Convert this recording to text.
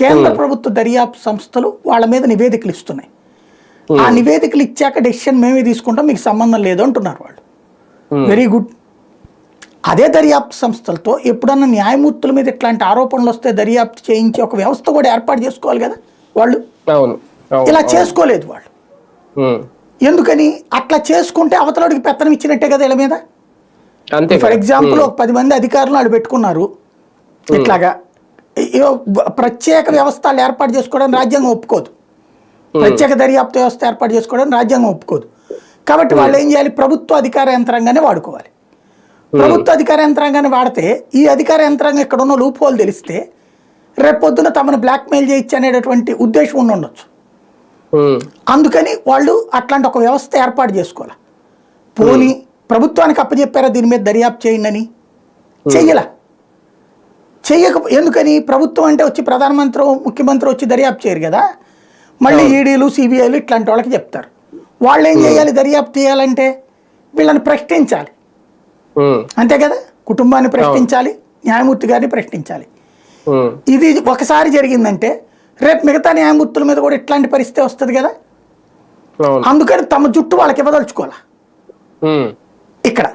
కేంద్ర ప్రభుత్వ దర్యాప్తు సంస్థలు వాళ్ళ మీద నివేదికలు ఇస్తున్నాయి. ఆ నివేదికలు ఇచ్చాక డెసిషన్ మేమే తీసుకుంటాం, మీకు సంబంధం లేదు అంటున్నారు వాళ్ళు. Very good. అదే దర్యాప్తు సంస్థలతో ఎప్పుడన్నా న్యాయమూర్తుల మీద ఇట్లాంటి ఆరోపణలు వస్తే దర్యాప్తు చేయించి ఒక వ్యవస్థ కూడా ఏర్పాటు చేసుకోవాలి కదా వాళ్ళు. ఇలా చేసుకోలేదు వాళ్ళు. ఎందుకని? అట్లా చేసుకుంటే అవతలడికి పెత్తనం ఇచ్చినట్టే కదా వీళ్ళ మీద. ఫర్ ఎగ్జాంపుల్ ఒక 10 మంది అధికారులు వాళ్ళు పెట్టుకున్నారు, ఇట్లాగా ప్రత్యేక వ్యవస్థలు ఏర్పాటు చేసుకోవడానికి రాజ్యాంగం ఒప్పుకోదు, ప్రత్యేక దర్యాప్తు వ్యవస్థ ఏర్పాటు చేసుకోవడానికి రాజ్యాంగం ఒప్పుకోదు. కాబట్టి వాళ్ళు ఏం చేయాలి? ప్రభుత్వ అధికార యంత్రాంగానే వాడుకోవాలి. ప్రభుత్వ అధికార యంత్రాంగాన్ని వాడితే ఈ అధికార యంత్రాంగం ఇక్కడ ఉన్న లూప్ హోల్ తెలిస్తే రేపొద్దున తమను బ్లాక్మెయిల్ చేయొచ్చు అనేటటువంటి ఉద్దేశం ఉండొచ్చు. అందుకని వాళ్ళు అట్లాంటి ఒక వ్యవస్థ ఏర్పాటు చేసుకోవాలి. పోనీ ప్రభుత్వానికి అప్పచెప్పారా దీని మీద దర్యాప్తు చేయండి అని? చెయ్యలా. ఎందుకని? ప్రభుత్వం అంటే వచ్చి ప్రధానమంత్రి ముఖ్యమంత్రి వచ్చి దర్యాప్తు చేయరు కదా, మళ్ళీ ఈడీలు సిబిఐలు ఇట్లాంటి వాళ్ళకి చెప్తారు. వాళ్ళు ఏం చేయాలి? దర్యాప్తు చేయాలంటే వీళ్ళని ప్రశ్నించాలి, అంతే కదా. కుటుంబాన్ని ప్రశ్నించాలి, న్యాయమూర్తి గారిని ప్రశ్నించాలి. ఇది ఒకసారి జరిగిందంటే రేపు మిగతా న్యాయమూర్తుల మీద కూడా ఇట్లాంటి పరిస్థితి వస్తుంది కదా. అందుకని తమ జుట్టు వాళ్ళకి ఇవ్వదలుచుకోవాలా ఇక్కడ.